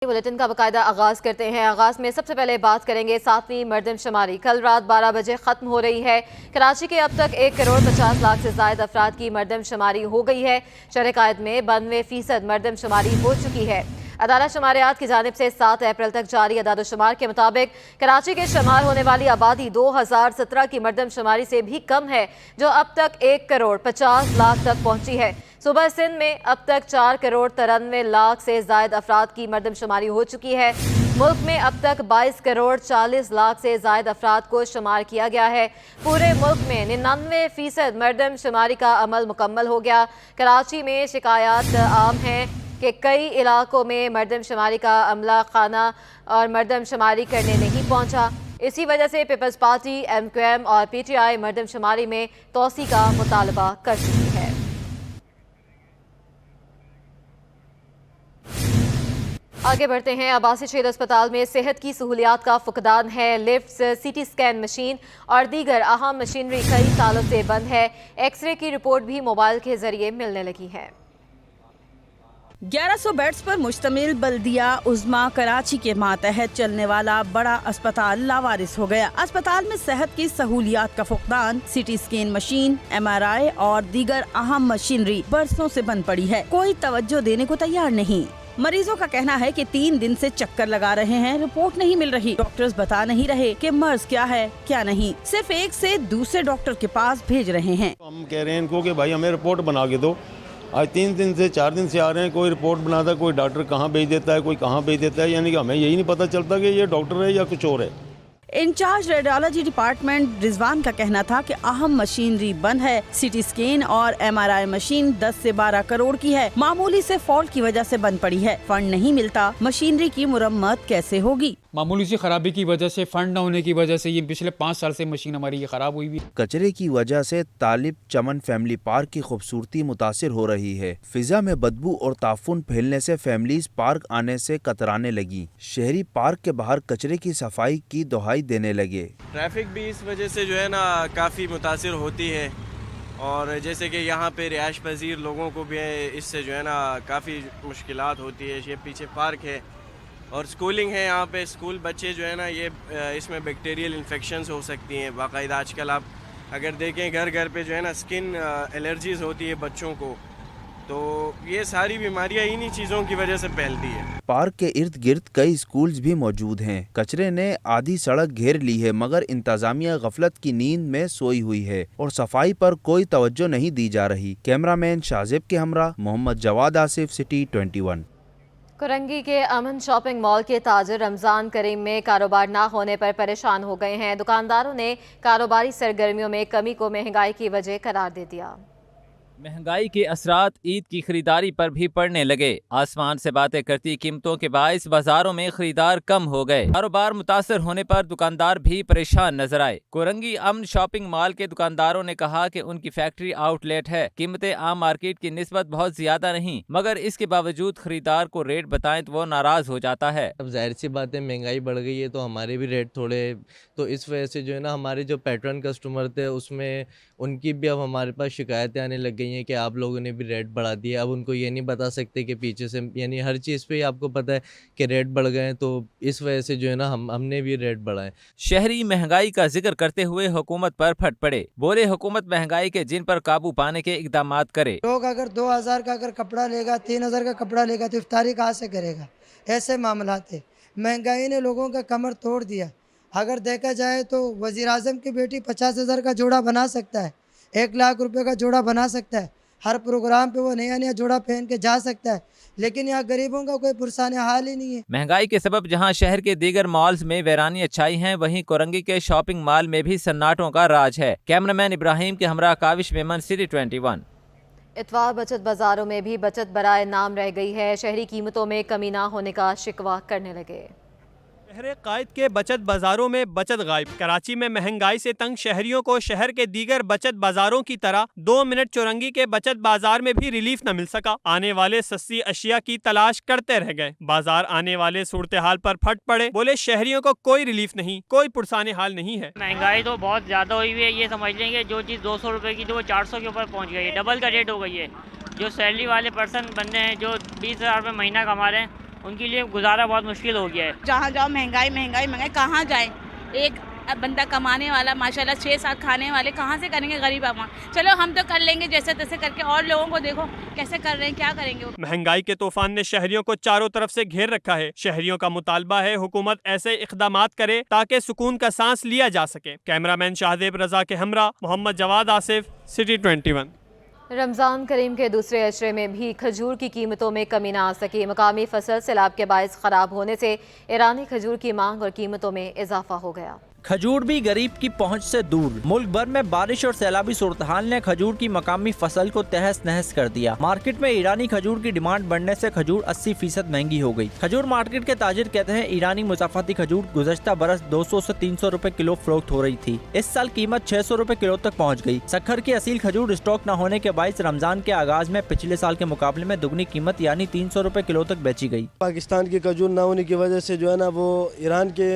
Bulletin का बाकायदा आगाज करते हैं। आगाज में सबसे पहले बात करेंगे 7वीं मरदम शुमारी कल रात 12 बजे खत्म हो रही है। कराची के अब तक 1,50,00,000 से ज्यादा अफराद की मरदम शुमारी हो गई है। शहर कायद में 92% मरदम शुमारी हो चुकी है। अदालत शुमारियात की जानिब से 7 अप्रैल तक जारी अदाद-ओ-शुमार के मुताबिक कराची के शुमार होने वाली आबादी 2017 की मरदम शुमारी से भी कम है, जो अब तक 1,50,00,000 तक पहुंची है। सूबा सिंध में अब तक 4,93,00,000 से ज्यादा अफराद की मरदम शुमारी हो चुकी है। मुल्क में अब तक 22,40,00,000 से ज्यादा अफराद को शुमार किया गया है। पूरे मुल्क में 99% मरदम शुमारी का अमल मुकम्मल हो गया। कराची में शिकायत आम है कि कई इलाकों में मरदम शुमारी का अमला खाना और मरदम शुमारी करने नहीं पहुंचा। इसी वजह से पीपल्स पार्टी, MQM और PTI मरदम शुमारी में तोसी का मुतालबा कर चुकी है। आगे बढ़ते हैं। अब्बासी शहीद अस्पताल में सेहत की सहूलियात का फुकदान है। लिफ्ट्स, CT स्कैन मशीन और दीगर अहम मशीनरी कई सालों से बंद है। एक्सरे की रिपोर्ट भी मोबाइल के जरिए मिलने लगी है। 1100 बेड्स पर मुश्तमिल बल्दिया उज़्मा कराची के मातहत चलने वाला बड़ा अस्पताल लावारिस हो गया। अस्पताल में सेहत की सहूलियात का फुकदान, CT स्कैन मशीन, MRI और दीगर अहम मशीनरी बरसों से बंद पड़ी है। कोई तवज्जो देने को तैयार नहीं। मरीजों का कहना है कि 3 दिन से चक्कर लगा रहे हैं, रिपोर्ट नहीं मिल रही। डॉक्टर्स बता नहीं रहे कि मर्ज क्या है क्या नहीं, सिर्फ एक से दूसरे डॉक्टर के पास भेज रहे हैं। हम कह रहे हैं इनको कि भाई हमें रिपोर्ट बना के दो। आज 3 दिन से 4 दिन से आ रहे हैं, कोई रिपोर्ट बनाता है, कोई डॉक्टर कहाँ भेज देता है, कोई कहाँ भेज देता है, यानी कि हमें यही नहीं पता चलता कि ये डॉक्टर है या कुछ और है। इंचार्ज रेडियोलॉजी डिपार्टमेंट रिजवान का कहना था कि अहम मशीनरी बंद है। CT स्कैन और MRI मशीन 10 से 12 करोड़ की है, मामूली से फॉल्ट की वजह से बंद पड़ी है। फंड नहीं मिलता, मशीनरी की मुरम्मत कैसे होगी? मामूली सी खराबी की वजह से, फंड न होने की वजह से ये पिछले 5 साल से मशीन हमारी ये खराब हुई हुई। कचरे की वजह से तालिब चमन फैमिली पार्क की खूबसूरती मुतासिर हो रही है। फिजा में बदबू और ताफुन फैलने से फैमिलीज पार्क आने से कतराने लगी। शहरी पार्क के बाहर कचरे की सफाई की दुहाई देने लगे। ट्रैफिक भी इस वजह से जो है ना काफ़ी मुतासिर होती है, और जैसे कि यहाँ पे रिहाइश पजीर लोगों को भी इससे जो है ना काफ़ी मुश्किलात होती है। ये पीछे पार्क है और स्कूलिंग है, यहाँ पे स्कूल बच्चे जो है ना ये इसमें बैक्टीरियल इन्फेक्शंस हो सकती हैं। बाकायदा आजकल आप अगर देखें घर घर पे जो है ना स्किन एलर्जीज़ होती है बच्चों को, तो ये सारी बीमारियां इन्हीं चीज़ों की वजह से फैलती है। पार्क के इर्द गिर्द कई स्कूल्स भी मौजूद हैं। कचरे ने आधी सड़क घेर ली है, मगर इंतजामिया गफलत की नींद में सोई हुई है और सफाई पर कोई तवज्जो नहीं दी जा रही। कैमरामैन शाजिब के हमरा मोहम्मद जवाद आसिफ, सिटी 21। कोरंगी के अमन शॉपिंग मॉल के ताजर रमजान करीम में कारोबार ना होने पर परेशान हो गए हैं। दुकानदारों ने कारोबारी सरगर्मियों में कमी को महंगाई की वजह करार दे दिया। महंगाई के असरात ईद की खरीदारी पर भी पड़ने लगे। आसमान से बातें करती कीमतों के बायस बाजारों में खरीदार कम हो गए। कारोबार मुतासर होने पर दुकानदार भी परेशान नजर आए। कोरंगी अमन शॉपिंग मॉल के दुकानदारों ने कहा कि उनकी फैक्ट्री आउटलेट है, कीमतें आम मार्केट की निस्बत बहुत ज्यादा नहीं, मगर इसके बावजूद खरीदार को रेट बताएं तो वो नाराज हो जाता है। अब जाहिर सी बात है, महंगाई बढ़ गई है तो हमारे भी रेट थोड़े, तो इस वजह से जो है ना हमारे जो पैटर्न कस्टमर थे उसमें उनकी भी अब हमारे पास शिकायतें आने लग गई हैं कि आप लोगों ने भी रेट बढ़ा दिया। अब उनको ये नहीं बता सकते कि पीछे से, यानी हर चीज़ पे आपको पता है कि रेट बढ़ गए हैं, तो इस वजह से जो है ना हमने भी रेट बढ़ाए। शहरी महंगाई का जिक्र करते हुए हुकूमत पर फट पड़े। बोले हुकूमत महंगाई के जिन पर काबू पाने के इकदाम करे। लोग अगर 2000 का अगर कपड़ा लेगा, 3000 का कपड़ा लेगा तो इफ्तारी कहाँ से करेगा? ऐसे मामला थे। महंगाई ने लोगों का कमर तोड़ दिया। अगर देखा जाए तो वज़ीर आज़म की बेटी 50,000 का जोड़ा बना सकता है, 1 लाख रुपए का जोड़ा बना सकता है, हर प्रोग्राम पे वो नया नया जोड़ा पहन के जा सकता है, लेकिन यहाँ गरीबों का कोई पुरसाने हाल ही नहीं है। महंगाई के सबब जहाँ शहर के दीगर मॉल्स में वैरानी अच्छाई है, वहीं कोरंगी के शॉपिंग मॉल में भी सन्नाटों का राज है। कैमरामैन इब्राहिम के हमरा काविश मेमन, सिटी 21। इतवार बचत बाजारों में भी बचत बराए नाम रह गई है। शहरी कीमतों में कमी ना होने का शिकवा करने लगे। शहर कायद के बचत बाजारों में बचत गायब। कराची में महंगाई से तंग शहरियों को शहर के दीगर बचत बाजारों की तरह 2 मिनट चौरंगी के बचत बाजार में भी रिलीफ न मिल सका। आने वाले सस्ती अशिया की तलाश करते रह गए। बाजार आने वाले सूरत हाल पर फट पड़े। बोले शहरियों को कोई रिलीफ नहीं, कोई पुरसाने हाल नहीं है। महंगाई तो बहुत ज्यादा हुई हुई है। ये समझ लेंगे जो चीज़ 200 रुपए की, तो वो 400 के ऊपर पहुँच गई है, डबल का रेट हो गई है। जो सैलरी वाले पर्सन बंदे हैं जो 20,000 रुपये महीना कमा रहे हैं, उनके लिए गुजारा बहुत मुश्किल हो गया है। जहाँ जाओ महंगाई महंगाई महंगाई, कहाँ जाएं? एक बंदा कमाने वाला माशाल्लाह 6-7 खाने वाले कहाँ से करेंगे? गरीब आवाम। चलो हम तो कर लेंगे जैसे तैसे करके, और लोगों को देखो कैसे कर रहे हैं, क्या करेंगे वो? महंगाई के तूफान ने शहरियों को चारों तरफ से घेर रखा है। शहरियों का मुतालबा है हुकूमत ऐसे इक़दामात करे ताकि सुकून का सांस लिया जा सके। कैमरामैन शाहदेब रजा के हमरा मोहम्मद जवाद आसिफ, सिटी 21। रमज़ान करीम के दूसरे अशरे में भी खजूर की कीमतों में कमी ना आ सकी। मकामी फसल सैलाब के बायस ख़राब होने से ईरानी खजूर की मांग और कीमतों में इजाफा हो गया। खजूर भी गरीब की पहुंच से दूर। मुल्क भर में बारिश और सैलाबी सूरत-हाल ने खजूर की मकामी फसल को तहस नहस कर दिया। मार्केट में ईरानी खजूर की डिमांड बढ़ने से खजूर 80% महंगी हो गई। खजूर मार्केट के ताजिर कहते हैं ईरानी मुज़ाफ़ाती खजूर गुज़श्ता बरस 200 से 300 रुपए किलो फरोख्त हो रही थी। इस साल कीमत 600 रुपए किलो तक पहुँच गई। सक्खर की असील खजूर स्टॉक न होने के बायस रमजान के आगाज में पिछले साल के मुकाबले में दुगनी कीमत यानी 300 रुपए किलो तक बेची गई। पाकिस्तान की खजूर न होने की वजह से जो है ना वो ईरान के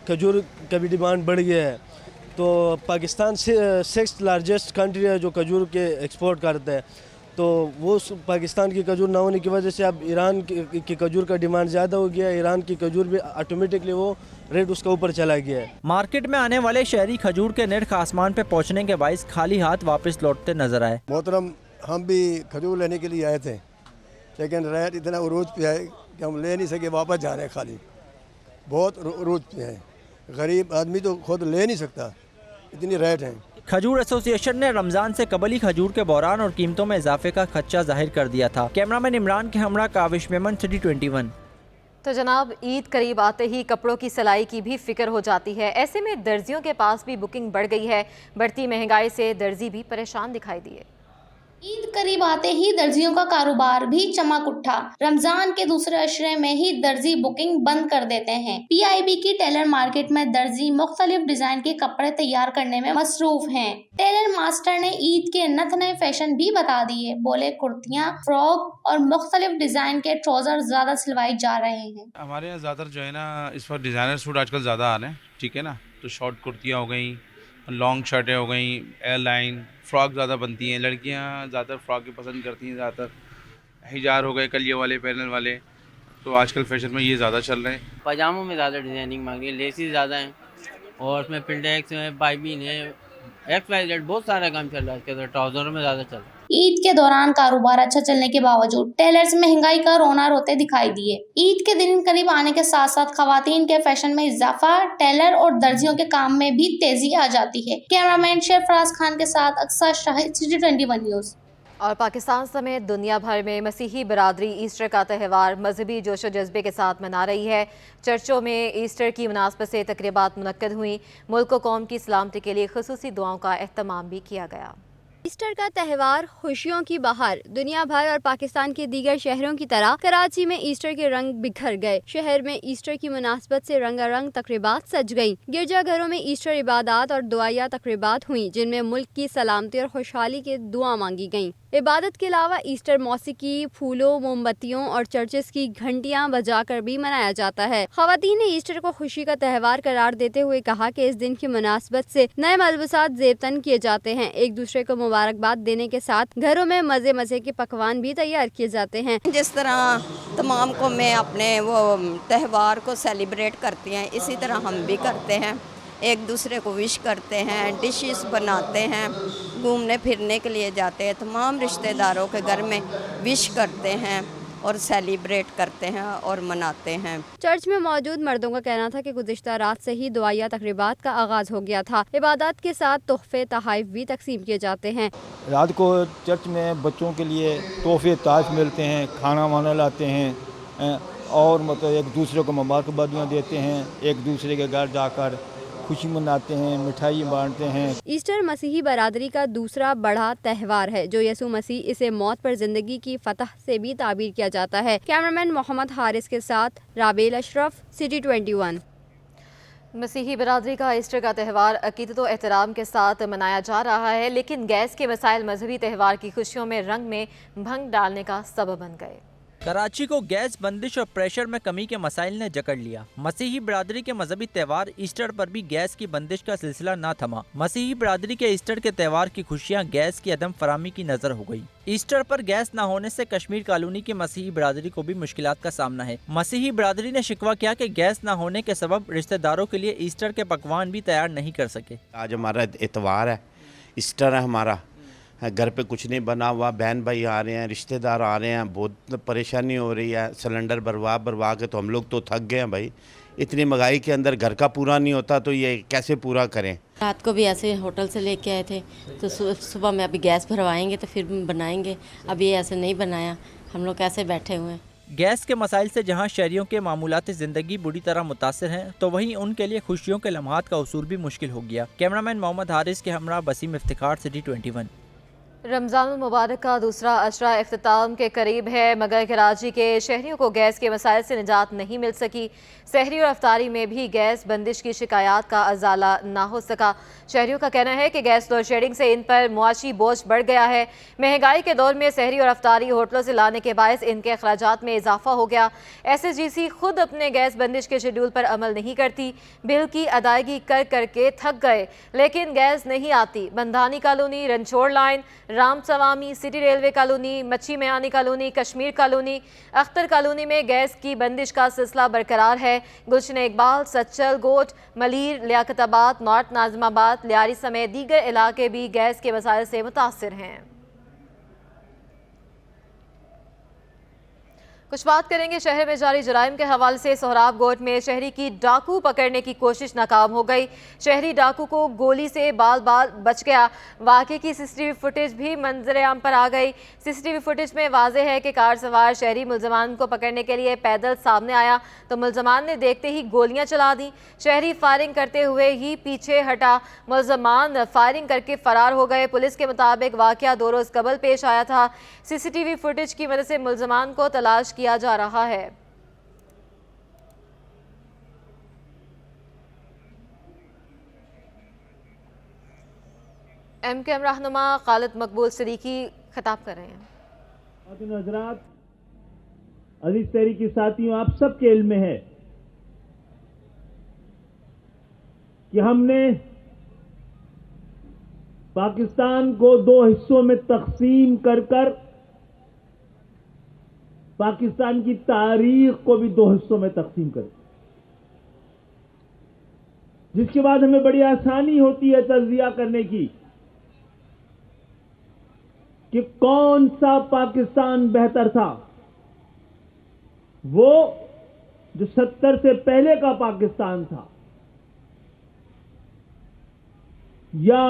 खजूर का भी डिमांड बढ़ गया है। तो पाकिस्तान से 6th लार्जेस्ट कंट्री है जो खजूर के एक्सपोर्ट करता है। तो वो पाकिस्तान की खजूर ना होने की वजह से अब ईरान की खजूर का डिमांड ज़्यादा हो गया है। ईरान की खजूर भी ऑटोमेटिकली वो रेट उसका ऊपर चला गया है। मार्केट में आने वाले शहरी खजूर के निर्ख आसमान पे पहुंचने के बायस खाली हाथ वापस लौटते नजर आए। मोहतरम, हम भी खजूर लेने के लिए आए थे, लेकिन रेट इतना उरूज पे है कि हम ले नहीं सके, वापस जा रहे हैं। खाली बहुत उरूज पे है, गरीब आदमी तो खुद ले नहीं सकता, इतनी रेट है। खजूर एसोसिएशन ने रमजान से कबल ही खजूर के बहरान और कीमतों में इजाफे का खदशा जाहिर कर दिया था। कैमरामैन इमरान के हमरा काविश मेमन, सिटी 21। तो जनाब, ईद करीब आते ही कपड़ों की सिलाई की भी फिक्र हो जाती है। ऐसे में दर्जियों के पास भी बुकिंग बढ़ गई है। बढ़ती महंगाई से दर्जी भी परेशान दिखाई दिए। ईद करीब आते ही दर्जियों का कारोबार भी चमक उठा। रमजान के दूसरे अशरे में ही दर्जी बुकिंग बंद कर देते हैं। पीआईबी की टेलर मार्केट में दर्जी मुख्तलिफ डिजाइन के कपड़े तैयार करने में मसरूफ हैं। टेलर मास्टर ने ईद के नत नए फैशन भी बता दिए। बोले कुर्तियाँ, फ्रॉक और मुख्तलिफ डिजाइन के ट्राउजर ज्यादा सिलवाए जा रहे हैं। हमारे यहाँ ज्यादातर जो है ना इस वक्त डिजाइनर सूट आजकल ज्यादा आ रहे हैं, ठीक है ना। तो शॉर्ट कुर्तियाँ हो गई, लॉन्ग शर्टें हो गई, एयर लाइन फ्रॉक ज़्यादा बनती हैं। लड़कियाँ ज़्यादातर फ्रॉक ही पसंद करती हैं। ज़्यादातर हिजार हो गए, कलिए वाले, पैनल वाले, तो आजकल फैशन में ये ज़्यादा चल रहे हैं। पजामों में ज़्यादा डिज़ाइनिंग मांगी, लेसेस ज़्यादा हैं और उसमें पिल्डेक्स हैं, पाइपिंग है, XYZ बहुत सारा काम चल रहा है। इसके ट्राउजरों में ज़्यादा चल रहा है। ईद के दौरान कारोबार अच्छा चलने के बावजूद टेलर्स महंगाई का रोना रोते दिखाई दिए। ईद के दिन करीब आने के साथ साथ खवातीन के फैशन में इजाफा, टेलर और दर्जियों के काम में भी तेजी आ जाती है। कैमरामैन शेरफराज खान के साथ अक्सर शाहिद, सिटी 21 न्यूज़। और पाकिस्तान समेत दुनिया भर में मसीही बरादरी ईस्टर का त्यौहार मजहबी जोशो जज्बे के साथ मना रही है। चर्चों में ईस्टर की मुनासबत से तकरीबात मुनक्कद हुई। मुल्क व कौम की सलामती के लिए खुसूसी दुआओं का एहतमाम भी किया गया। ईस्टर का त्यौहार खुशियों की बहार। दुनिया भर और पाकिस्तान के दीगर शहरों की तरह कराची में ईस्टर के रंग बिखर गए। शहर में ईस्टर की मुनासबत से रंगारंग तकरीबात सज गईं। गिरजाघरों में ईस्टर इबादत और दुआया तकरीबात हुई, जिनमें मुल्क की सलामती और खुशहाली की दुआ मांगी गईं। इबादत के अलावा ईस्टर मौसीकी, फूलों, मोमबत्तियों और चर्चेस की घंटियां बजाकर भी मनाया जाता है। खवातीन ने ईस्टर को खुशी का त्यौहार करार देते हुए कहा कि इस दिन की मुनासबत से नए मलबूसात ज़ेबतन किए जाते हैं। एक दूसरे को मुबारकबाद देने के साथ घरों में मज़े मज़े के पकवान भी तैयार किए जाते हैं। जिस तरह तमाम कौमें अपने वो त्यौहार को सेलिब्रेट करती हैं, इसी तरह हम भी करते हैं। एक दूसरे को विश करते हैं, डिशेस बनाते हैं, घूमने फिरने के लिए जाते हैं, तमाम रिश्तेदारों के घर में विश करते हैं और सेलिब्रेट करते हैं और मनाते हैं। चर्च में मौजूद मर्दों का कहना था कि गुज़िश्ता रात से ही दुआया तकरीबात का आगाज हो गया था। इबादत के साथ तोहफे तोहफ़ भी तकसीम किए जाते हैं। रात को चर्च में बच्चों के लिए तोहफे तोहफ़ मिलते हैं, खाना वाना लाते हैं और मतलब एक दूसरे को मुबारकबादियाँ देते हैं। एक दूसरे के घर जाकर खुशी मनाते हैं, मिठाई बांटते हैं। ईस्टर मसीही बरादरी का दूसरा बड़ा त्यौहार है जो यसु मसीह इसे मौत पर जिंदगी की फतह से भी ताबीर किया जाता है। कैमरामैन मोहम्मद हारिस के साथ राबेल अशरफ, सिटी 21। मसीही बरादरी का ईस्टर का त्यौहार अकीदत व एहतराम के साथ मनाया जा रहा है, लेकिन गैस के मसाइल मजहबी त्यौहार की खुशियों में रंग में भंग डालने का सबब बन गए। कराची को गैस बंदिश और प्रेशर में कमी के मसाइल ने जकड़ लिया। मसीही बिरादरी के मजहबी त्यौहार ईस्टर पर भी गैस की बंदिश का सिलसिला न थमा। मसीही बिरादरी के ईस्टर के त्यौहार की खुशियां गैस की अदम फरामी की नजर हो गई। ईस्टर पर गैस न होने से कश्मीर कॉलोनी की मसीही बिरादरी को भी मुश्किलात का सामना है। मसीही बिरादरी ने शिकवा किया कि गैस न होने के सबब रिश्तेदारों के लिए ईस्टर के पकवान भी तैयार नहीं कर सके। आज हमारा इतवार है, ईस्टर है हमारा, घर पे कुछ नहीं बना हुआ, बहन भाई आ रहे हैं, रिश्तेदार आ रहे हैं, बहुत परेशानी हो रही है। सिलेंडर भरवा के तो हम लोग तो थक गए हैं भाई। इतनी महंगाई के अंदर घर का पूरा नहीं होता तो ये कैसे पूरा करें। रात को भी ऐसे होटल से लेके आए थे तो सुबह में अभी गैस भरवाएंगे तो फिर बनाएंगे। अभी ऐसे नहीं बनाया, हम लोग कैसे बैठे हुए हैं। गैस के मसाइल से जहां शहरियों के मामूलाती ज़िंदगी बुरी तरह मुतासर हैं, तो वहीं उनके लिए खुशियों के लम्हात का उसूल भी मुश्किल हो गया। कैमरामैन मोहम्मद हारिस के हमरा वसीम इफ्तिखार, सिटी 21। रमज़ान मुबारक का दूसरा अशरा इख्तिताम के करीब है, मगर कराची के शहरियों को गैस के मसाइल से निजात नहीं मिल सकी। सहरी और अफ्तारी में भी गैस बंदिश की शिकायत का अजाला ना हो सका। शहरियों का कहना है कि गैस लोड शेडिंग से इन पर मुआशी बोझ बढ़ गया है। महंगाई के दौर में सहरी और अफ्तारी होटलों से लाने के बायस इनके अखराजात में इजाफा हो गया। SSGC खुद अपने गैस बंदिश के शेड्यूल पर अमल नहीं करती। बिल की अदायगी कर करके थक गए, लेकिन गैस नहीं आती। Bandhani colony, Ranchhore line, Ram Swami, city railway colony, Machhi Miani colony, Kashmir colony, Akhtar colony में गैस की बंदिश का सिलसिला बरकरार है। गुलशन इकबाल, सच्चल, गोट, मलीर, लियाकताबाद, नॉर्थ नाज़िमाबाद, लियारी समेत दीगर इलाके भी गैस के मसाइल से मुतासिर हैं। कुछ बात करेंगे शहर में जारी जराइम के हवाले से। सोहराब गोट में शहरी की डाकू पकड़ने की कोशिश नाकाम हो गई। शहरी डाकू को गोली से बाल बाल बच गया। वाक़े की CCTV फुटेज भी मंजर आम पर आ गई। CCTV फुटेज में वाज़ेह है कि कार सवार शहरी मुलजमान को पकड़ने के लिए पैदल सामने आया तो मुलजमान ने देखते ही गोलियां चला दी। शहरी फायरिंग करते हुए ही पीछे हटा, मुलजमान फायरिंग करके फरार हो गए। पुलिस के मुताबिक वाक़या 2 रोज़ कबल पेश आया था। CCTV फुटेज की मदद से मुलजमान को तलाश किया जा रहा है। MKM रहनुमा खालिद मकबूल सदीकी खिताब कर रहे हैं। हज़रात, अजीज तहरीकी साथियों, आप सबके इल्म में है कि हमने पाकिस्तान को 2 हिस्सों में तकसीम कर पाकिस्तान की तारीख को भी 2 हिस्सों में तकसीम कर, जिसके बाद हमें बड़ी आसानी होती है तज्जिया करने की कि कौन सा पाकिस्तान बेहतर था, वो जो 70 से पहले का पाकिस्तान था या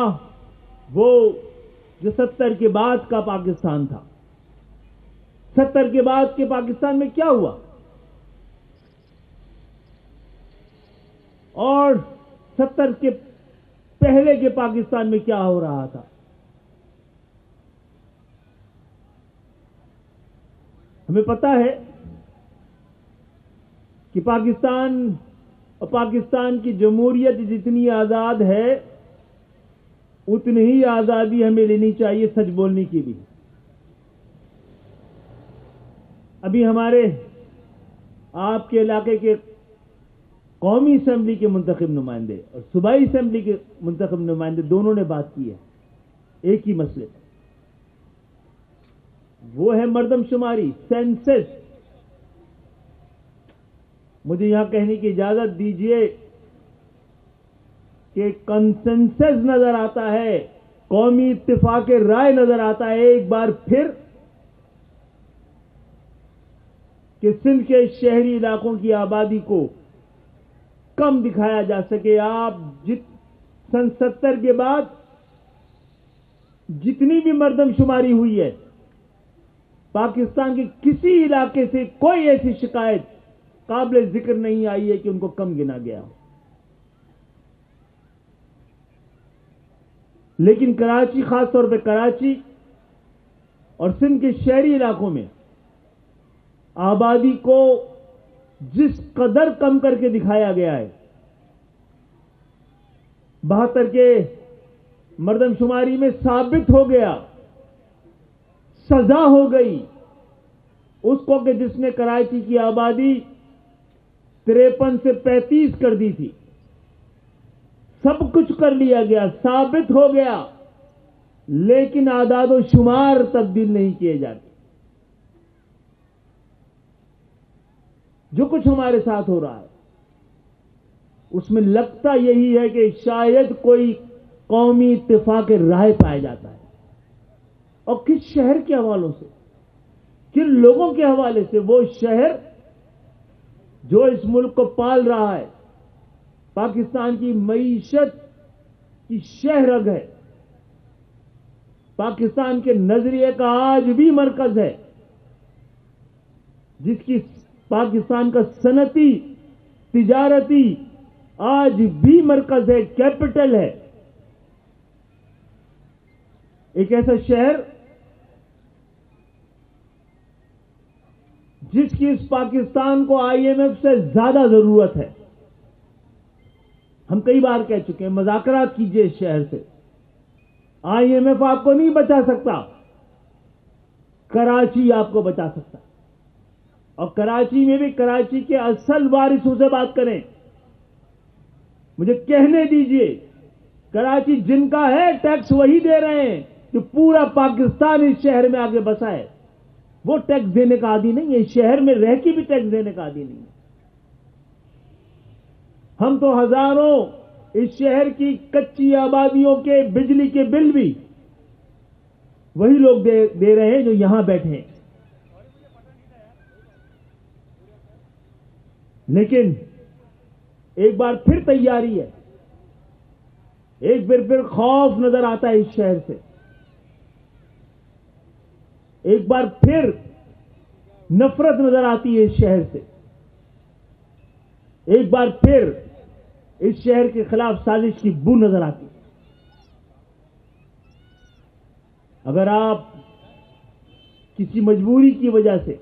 वो जो 70 के बाद का पाकिस्तान था। 70 के बाद के पाकिस्तान में क्या हुआ और 70 के पहले के पाकिस्तान में क्या हो रहा था। हमें पता है कि पाकिस्तान और पाकिस्तान की जमहूरियत जितनी आज़ाद है उतनी ही आज़ादी हमें लेनी चाहिए सच बोलने की भी। अभी हमारे आपके इलाके के कौमी असेंबली के मुंतखब नुमाइंदे और सूबाई असेंबली के मुंतखब नुमाइंदे दोनों ने बात की है एक ही मसले पर, वो है मर्दमशुमारी, सेंसस। मुझे यहां कहने की इजाजत दीजिए कि कंसेंसस नजर आता है, कौमी इत्तिफाक राय नजर आता है एक बार फिर कि सिंध के शहरी इलाकों की आबादी को कम दिखाया जा सके। आप सन 70 के बाद जितनी भी मर्दमशुमारी हुई है, पाकिस्तान के किसी इलाके से कोई ऐसी शिकायत काबिल जिक्र नहीं आई है कि उनको कम गिना गया हो। लेकिन कराची, खासतौर पे कराची और सिंध के शहरी इलाकों में आबादी को जिस कदर कम करके दिखाया गया है, 72 के मर्दमशुमारी में साबित हो गया, सजा हो गई اس کو کہ جس نے کراچی کی آبادی 53 سے 35 کر دی تھی. سب کچھ کر لیا گیا, ثابت ہو گیا, لیکن اعداد و شمار تبدیل نہیں کیے جاتے. جو کچھ ہمارے ساتھ ہو رہا ہے اس میں لگتا یہی ہے کہ شاید کوئی قومی اتفاق رائے پایا جاتا ہے. اور کس شہر کے حوالوں سے, کن لوگوں کے حوالے سے؟ وہ شہر جو اس ملک کو پال رہا ہے, پاکستان کی معیشت کی شہ رگ ہے, پاکستان کے نظریے کا آج بھی مرکز ہے, جس کی پاکستان کا صنعتی تجارتی آج بھی مرکز ہے, کیپٹل ہے. ایک ایسا شہر جس کی اس پاکستان کو IMF سے زیادہ ضرورت ہے. ہم کئی بار کہہ چکے ہیں, مذاکرات کیجئے اس شہر سے. IMF آپ کو نہیں بچا سکتا, کراچی آپ کو بچا سکتا. اور کراچی میں بھی کراچی کے اصل وارثوں سے بات کریں. مجھے کہنے دیجئے, کراچی جن کا ہے ٹیکس وہی دے رہے ہیں جو پورا پاکستان اس شہر میں آگے بسا ہے. وہ ٹیکس دینے کا عادی نہیں ہے, شہر میں رہ کے بھی ٹیکس دینے کا عادی نہیں ہے. ہم تو ہزاروں اس شہر کی کچی آبادیوں کے بجلی کے بل بھی وہی لوگ دے رہے ہیں جو یہاں بیٹھے ہیں. لیکن ایک بار پھر تیاری ہے, ایک بار پھر خوف نظر آتا ہے اس شہر سے, ایک بار پھر نفرت نظر آتی ہے اس شہر سے, ایک بار پھر اس شہر کے خلاف سازش کی بو نظر آتی ہے. اگر آپ کسی مجبوری کی وجہ سے,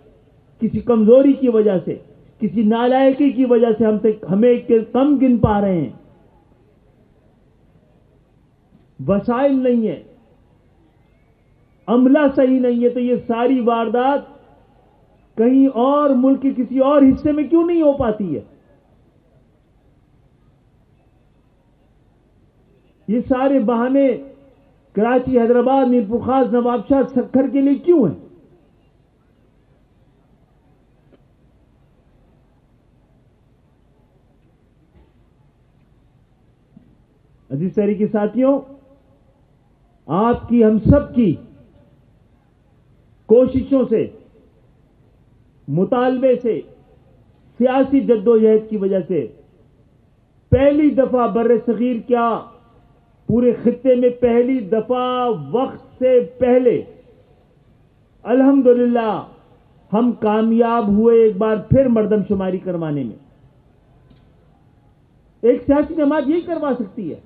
کسی کمزوری کی وجہ سے, کسی نالائقی کی وجہ سے ہمیں کم گن پا رہے ہیں, وسائل نہیں ہے, عملہ صحیح نہیں ہے, تو یہ ساری واردات کہیں اور ملک کے کسی اور حصے میں کیوں نہیں ہو پاتی ہے؟ یہ سارے بہانے کراچی, حیدرآباد, میرپور خاص, نواب شاہ, سکھر کے لیے کیوں ہیں؟ عزیز تحریکی ساتھیوں, آپ کی, ہم سب کی کوششوں سے, مطالبے سے, سیاسی جدوجہد کی وجہ سے پہلی دفعہ بر صغیر کیا پورے خطے میں پہلی دفعہ وقت سے پہلے الحمدللہ ہم کامیاب ہوئے ایک بار پھر مردم شماری کروانے میں. ایک سیاسی جماعت یہی کروا سکتی ہے.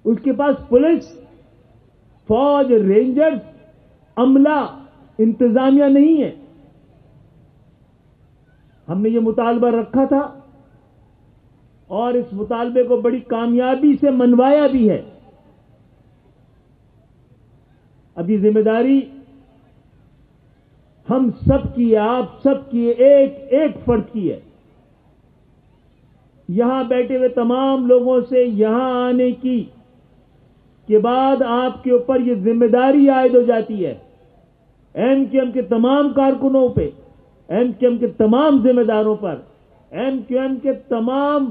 اس کے پاس پولیس, فوج, رینجرز, عملہ, انتظامیہ نہیں ہے. ہم نے یہ مطالبہ رکھا تھا اور اس مطالبے کو بڑی کامیابی سے منوایا بھی ہے. اب یہ ذمہ داری ہم سب کی ہے, آپ سب کی ہے, ایک فرد کی ہے. یہاں بیٹھے ہوئے تمام لوگوں سے یہاں آنے کی کے بعد آپ کے اوپر یہ ذمہ داری عائد ہو جاتی ہے. MQM کے تمام کارکنوں پہ, MQM کے تمام ذمہ داروں پر, MQM کے تمام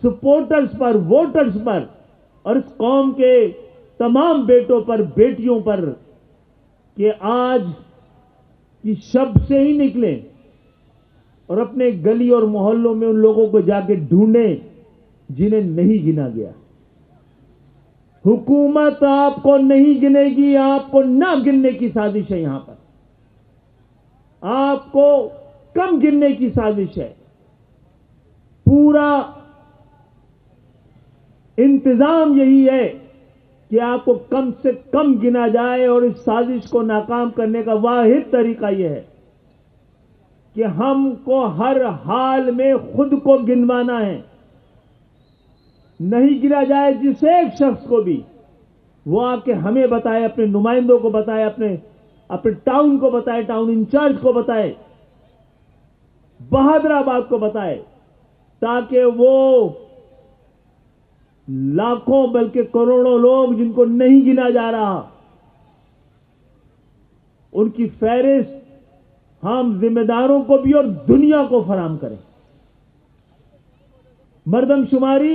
سپورٹرز پر, ووٹرز پر, اور اس قوم کے تمام بیٹوں پر, بیٹیوں پر کہ آج کی شب سے ہی نکلیں اور اپنے گلی اور محلوں میں ان لوگوں کو جا کے ڈھونڈیں جنہیں نہیں گنا گیا. حکومت آپ کو نہیں گنے گی, آپ کو نہ گننے کی سازش ہے. یہاں پر آپ کو کم گننے کی سازش ہے. پورا انتظام یہی ہے کہ آپ کو کم سے کم گنا جائے, اور اس سازش کو ناکام کرنے کا واحد طریقہ یہ ہے کہ ہم کو ہر حال میں خود کو گنوانا ہے. نہیں گنا جائے جس ایک شخص کو بھی, وہ آ کے ہمیں بتائے, اپنے نمائندوں کو بتائے, اپنے अपने टाउन को बताए, टाउन इंचार्ज को बताए, बहादुराबाद को बताए, ताकि वो लाखों बल्कि करोड़ों लोग जिनको नहीं गिना जा रहा, उनकी फहरिस्त हम जिम्मेदारों को भी और दुनिया को फराहम करें। मर्दमशुमारी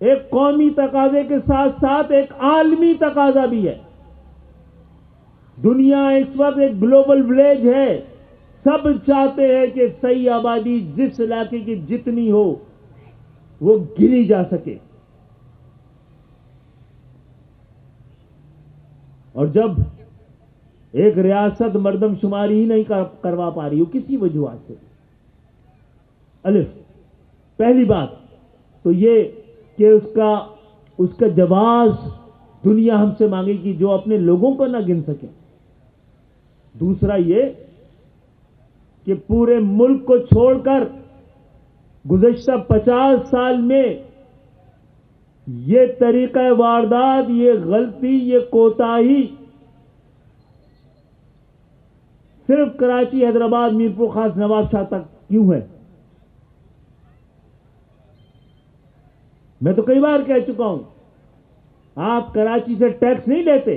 एक कौमी तकाजे के साथ साथ एक आलमी तकाजा भी है। दुनिया इस वक्त एक ग्लोबल विलेज है। सब चाहते हैं कि सही आबादी जिस इलाके की जितनी हो वो गिनी जा सके। और जब एक रियासत मर्दमशुमारी ही नहीं करवा पा रही हो किसी वजूहत से, अलिफ पहली बात तो ये कि उसका जवाब दुनिया हमसे मांगेगी जो अपने लोगों को ना गिन सके। दूसरा ये कि पूरे मुल्क को छोड़कर गुज़श्ता 50 साल में ये तरीका वारदात, ये गलती, ये कोताही सिर्फ कराची, हैदराबाद, मीरपुर खास, नवाब शाह तक क्यों है? मैं तो कई बार कह चुका हूं, आप कराची से टैक्स नहीं लेते,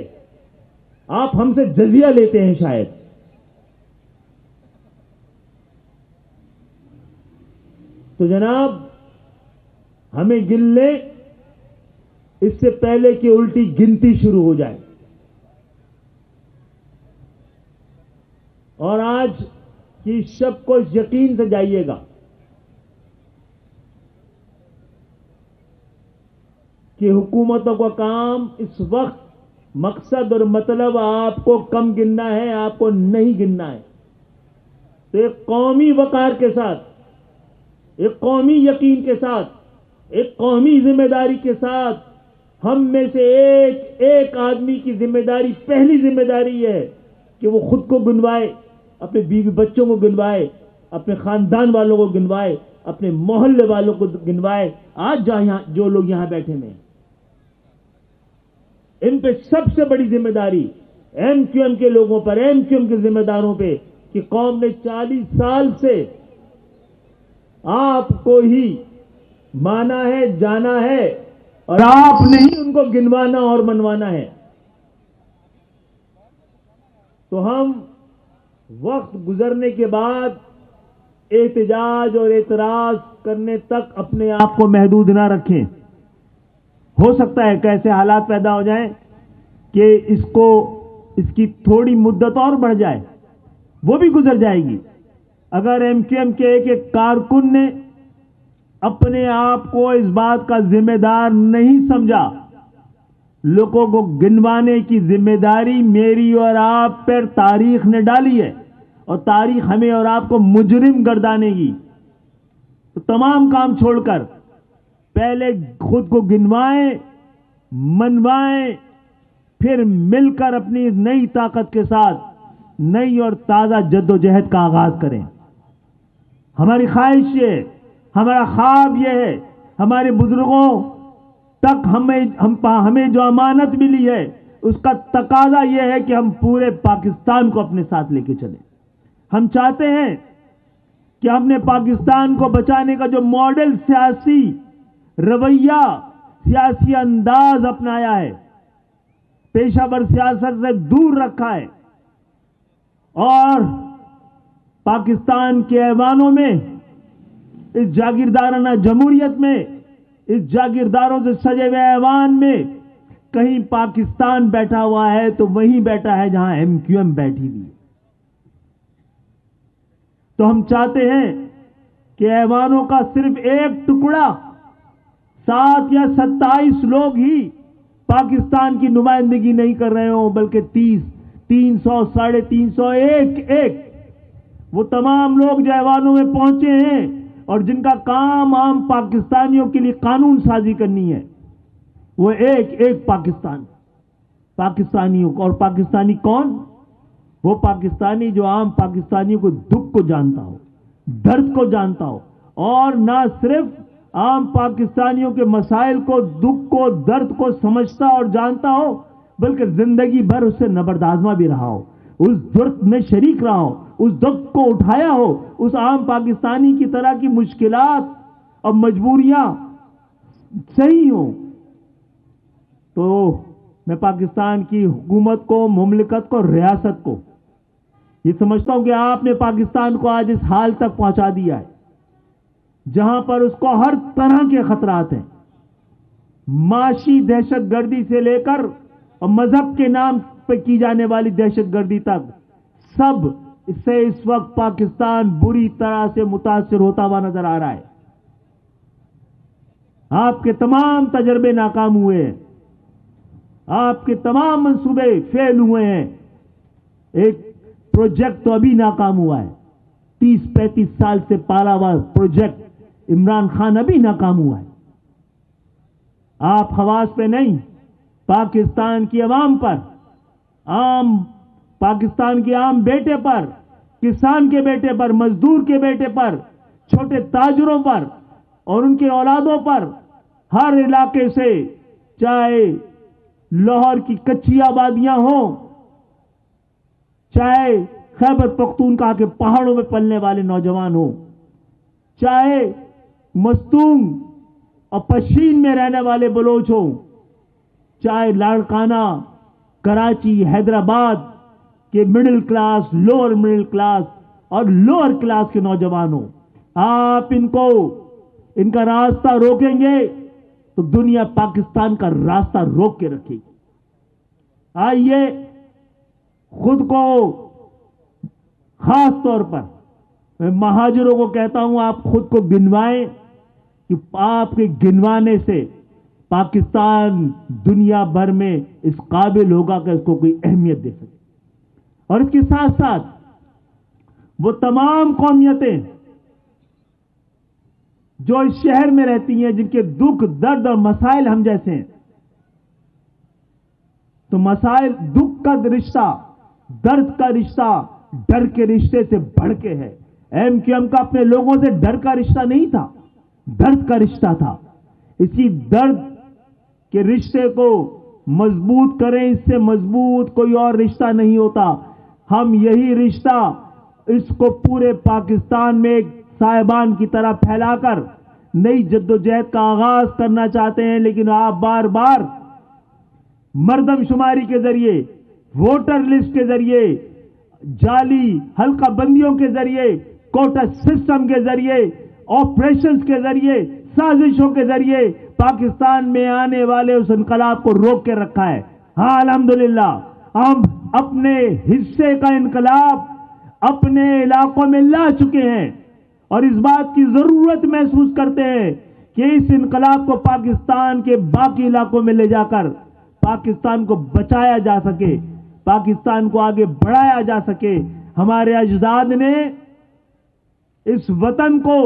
आप हमसे जजिया लेते हैं शायद। तो जनाब हमें गिन ले इससे पहले कि उल्टी गिनती शुरू हो जाए। और आज की शब को यकीन से जाइएगा कि हुकूमतों का काम इस वक्त मकसद और मतलब आपको कम गिनना है, आपको नहीं गिनना है। तो एक कौमी वकार के साथ, एक कौमी यकीन के साथ, एक कौमी जिम्मेदारी के साथ हम में से एक आदमी की जिम्मेदारी, पहली जिम्मेदारी है कि वो खुद को गिनवाए, अपने बीवी बच्चों को गिनवाए, अपने खानदान वालों को गिनवाए, अपने मोहल्ले वालों को गिनवाए। आज जो लोग यहां बैठे हैं, इन पे सबसे बड़ी जिम्मेदारी एमक्यूएम के लोगों पर, एमक्यूएम के जिम्मेदारों पे कि कौम ने 40 साल से आपको ही माना है, जाना है, और आपने ही उनको गिनवाना और मनवाना है। तो हम वक्त गुजरने के बाद एहतजाज और एतराज करने तक अपने आप को महदूद ना रखें। हो सकता है कैसे हालात पैदा हो जाएं कि इसकी थोड़ी मुद्दत और बढ़ जाए, वो भी गुजर जाएगी। अगर एमक्यूएम के एक कारकुन ने अपने आप को इस बात का जिम्मेदार नहीं समझा, लोगों को गिनवाने की जिम्मेदारी मेरी और आप पर तारीख ने डाली है और तारीख हमें और आपको मुजरिम गर्दानेगी। तो तमाम काम छोड़कर पहले खुद को गिनवाएं, मनवाएं, फिर मिलकर अपनी नई ताकत के साथ नई और ताजा जद्दोजहद का आगाज करें। हमारी ख्वाहिश ये, हमारा ख्वाब ये है, हमारे बुजुर्गों तक हमें जो अमानत मिली है उसका तकाजा यह है कि हम पूरे पाकिस्तान को अपने साथ लेके चलें। हम चाहते हैं कि हमने पाकिस्तान को बचाने का जो मॉडल सियासी रवैया, सियासी अंदाज अपनाया है, पेशावर सियासत से दूर रखा है और पाकिस्तान के ऐवानों में, इस जागीरदाराना जमहूरियत में, इस जागीरदारों से सजे हुए ऐवान में कहीं पाकिस्तान बैठा हुआ है तो वहीं बैठा है जहां एमक्यूएम बैठी हुई है। तो हम चाहते हैं कि ऐवानों का सिर्फ एक टुकड़ा, 7 या 27 लोग ही पाकिस्तान की नुमाइंदगी नहीं कर रहे हो, बल्कि 30, 300, 350, एक वो तमाम लोग जो ऐवानों में पहुंचे हैं और जिनका काम आम पाकिस्तानियों के लिए कानून साजी करनी है, वो एक पाकिस्तानियों को। और पाकिस्तानी कौन? वो पाकिस्तानी जो आम पाकिस्तानियों को दुख को जानता हो, दर्द को जानता हो, और ना सिर्फ आम पाकिस्तानियों के मसाइल को, दुख को, दर्द को समझता और जानता हो, बल्कि जिंदगी भर उससे नबर्द आजमा भी रहा हो। उस दुर्द में शरीक रहा हो, उस दुख को उठाया हो, उस आम पाकिस्तानी की तरह की मुश्किलात और मजबूरियां सही हो, तो मैं पाकिस्तान की हुकूमत को, मुमलिकत को, रियासत को ये समझता हूं कि आपने पाकिस्तान को आज इस हाल तक पहुंचा दिया है जहां पर उसको हर तरह के खतरात हैं, माशी दहशतगर्दी से लेकर और मजहब के नाम पर की जाने वाली दहशतगर्दी तक, सब इससे इस वक्त पाकिस्तान बुरी तरह से मुतासिर होता हुआ नजर आ रहा है। आपके तमाम तजर्बे नाकाम हुए हैं, आपके तमाम मंसूबे फेल हुए हैं। एक प्रोजेक्ट तो अभी नाकाम हुआ है, 30-35 साल से पाला हुआ प्रोजेक्ट इमरान खान अभी नाकाम हुआ है। आप हवास पे नहीं, पाकिस्तान की आवाम पर, पाकिस्तान के आम बेटे पर, किसान के बेटे पर, मजदूर के बेटे पर, छोटे ताजरों पर और उनके औलादों पर, हर इलाके से, चाहे लाहौर की कच्ची आबादियां हों, चाहे खैबर पख्तूनख्वा के पहाड़ों में पलने वाले नौजवान हों, चाहे मस्तूंग और पश्चिम में रहने वाले बलोच हों, चाहे लाड़काना, कराची, हैदराबाद के middle class, lower middle class और लोअर क्लास के नौजवान हों, आप इनका रास्ता रोकेंगे तो दुनिया पाकिस्तान का रास्ता रोक के रखेगी। आइए खुद को, खास तौर पर मैं महाजरों को कहता हूं, आप खुद को गिनवाएं कि आपके गिनवाने से पाकिस्तान दुनिया भर में इस काबिल होगा कि इसको कोई अहमियत दे सके। और इसके साथ साथ वो तमाम कौमियतें जो इस शहर में रहती हैं, जिनके दुख, दर्द और मसाइल हम जैसे हैं, तो मसाइल, दुख का रिश्ता, दर्द का रिश्ता डर के रिश्ते से बढ़ के है। एमक्यूएम का अपने लोगों से डर का रिश्ता नहीं था, दर्द का रिश्ता था। इसी दर्द के रिश्ते को मजबूत करें, इससे मजबूत कोई और रिश्ता नहीं होता। हम यही रिश्ता, इसको पूरे पाकिस्तान में एक साहिबान की तरह फैलाकर नई जद्दोजहद का आगाज करना चाहते हैं, लेकिन आप बार बार मर्दमशुमारी के जरिए, वोटर लिस्ट के जरिए, जाली हल्का बंदियों के जरिए, कोटा सिस्टम के जरिए, ऑपरेशंस के जरिए, साजिशों के जरिए पाकिस्तान में आने वाले उस इनकलाब को रोक के रखा है। हाँ, अल्हम्दुलिल्लाह हम अपने हिस्से का इनकलाब अपने इलाकों में ला चुके हैं और इस बात की जरूरत महसूस करते हैं कि इस इनकलाब को पाकिस्तान के बाकी इलाकों में ले जाकर पाकिस्तान को बचाया जा सके, पाकिस्तान को आगे बढ़ाया जा सके। हमारे अजदाद ने इस वतन को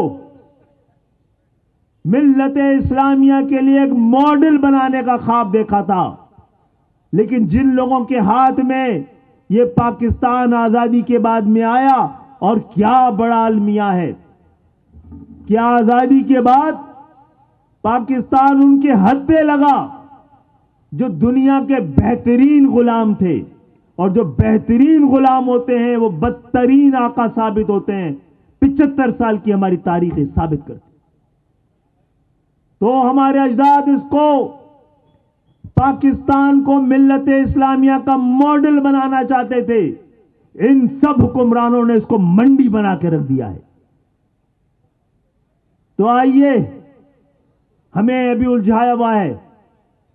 मिल्लत-ए-इस्लामिया के लिए एक मॉडल बनाने का ख्वाब देखा था, लेकिन जिन लोगों के हाथ में ये पाकिस्तान आजादी के बाद में आया, और क्या बड़ा अलमिया है, क्या आजादी के बाद पाकिस्तान उनके हाथ पे लगा जो दुनिया के बेहतरीन गुलाम थे, और जो बेहतरीन गुलाम होते हैं वो बदतरीन आका साबित होते हैं। 75 साल की हमारी तारीखें साबित करती। तो हमारे अजदाद इसको, पाकिस्तान को मिल्लत-ए-इस्लामिया का मॉडल बनाना चाहते थे। इन सब हुक्मरानों ने इसको मंडी बना के रख दिया है। तो आइए, हमें अभी उलझाया हुआ है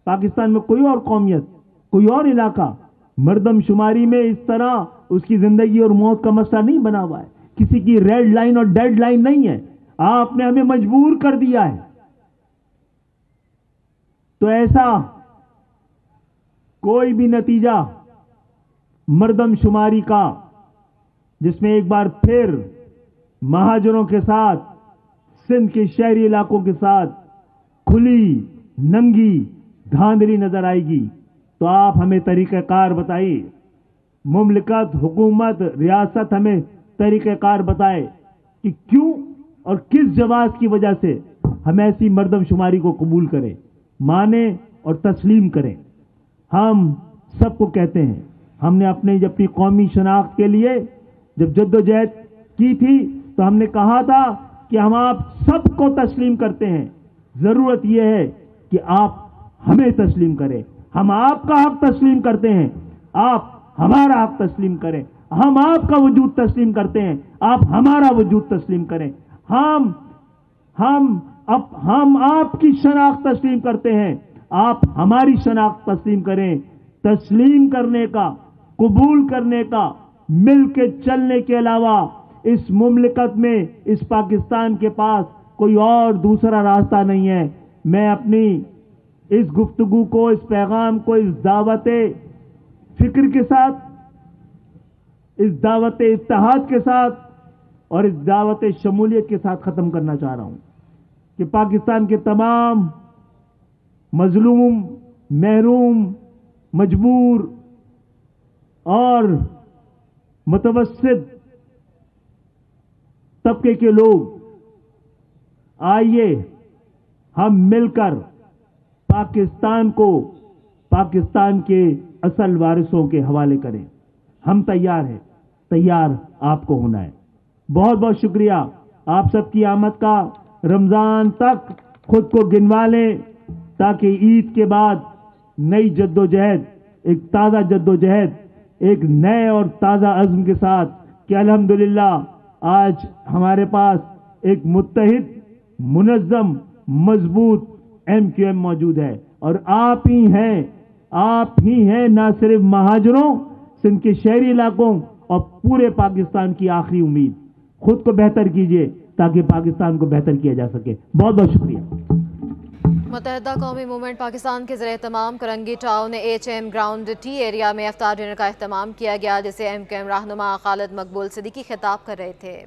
पाकिस्तान में कोई और कौमियत, कोई और इलाका मर्दमशुमारी में इस तरह उसकी जिंदगी और मौत का मसला नहीं बना हुआ है। किसी की रेड लाइन और डेड लाइन नहीं है। आपने हमें मजबूर कर दिया है। तो ऐसा कोई भी नतीजा मर्दमशुमारी का, जिसमें एक बार फिर महाजरों के साथ, सिंध के शहरी इलाकों के साथ खुली नंगी धांधली नजर आएगी, तो आप हमें तरीक़ाकार बताइए। मुमलिकत, हुकूमत, रियासत हमें तरीक़ाकार बताए कि क्यों और किस जवाब की वजह से हम ऐसी मर्दमशुमारी को कबूल करें, माने और तस्लीम करें। हम सबको कहते हैं, हमने अपनी कौमी शनाख्त के लिए जब जद्दोजहद की थी तो हमने कहा था कि हम आप सबको तस्लीम करते हैं, ज़रूरत यह है कि आप हमें तस्लीम करें। हम आपका हक तस्लीम करते हैं, आप हमारा हक तस्लीम करें। हम आपका वजूद तस्लीम करते हैं, आप हमारा वजूद तस्लीम करें। हम आपकी शनाख्त तस्लीम करते हैं, आप हमारी शनाख्त तस्लीम करें। तस्लीम करने का, कबूल करने का, मिल के चलने के अलावा इस मुमलिकत में, इस पाकिस्तान के पास कोई और दूसरा रास्ता नहीं है। मैं अपनी इस गुफ्तगू को, इस पैगाम को, इस दावत फिक्र के साथ, इस दावत इत्तेहाद के साथ और इस दावत शमूलियत के साथ ख़त्म करना चाह रहा हूं कि पाकिस्तान के तमाम मजलूम, महरूम, मजबूर और मुतवस्सित तबके के लोग, आइए हम मिलकर पाकिस्तान को पाकिस्तान के असल वारिसों के हवाले करें। हम तैयार हैं, तैयार आपको होना है। बहुत बहुत शुक्रिया आप सबकी आमद का। रमज़ान तक खुद को गिनवा लें ताकि ईद के बाद नई जद्दोजहद, एक ताज़ा जद्दोजहद, एक नए और ताज़ा अज़्म के साथ कि अल्हम्दुलिल्लाह आज हमारे पास एक मुत्तहिद, मुनज़्ज़म, मजबूत MQM मौजूद है। और आप ही हैं ना सिर्फ महाजरों, सिंध के शहरी इलाकों और पूरे पाकिस्तान की आखिरी उम्मीद। खुद को बेहतर कीजिए ताकि पाकिस्तान को बेहतर किया जा सके। बहुत बहुत शुक्रिया। मुत्तहिदा कौमी मूवमेंट पाकिस्तान के ज़रिए तमाम Korangi town HM ground T area में इफ्तार डिनर का अहतमाम किया गया, जिसे MQM रहनुमा खालिद मकबूल सिद्दीकी खिताब कर रहे थे।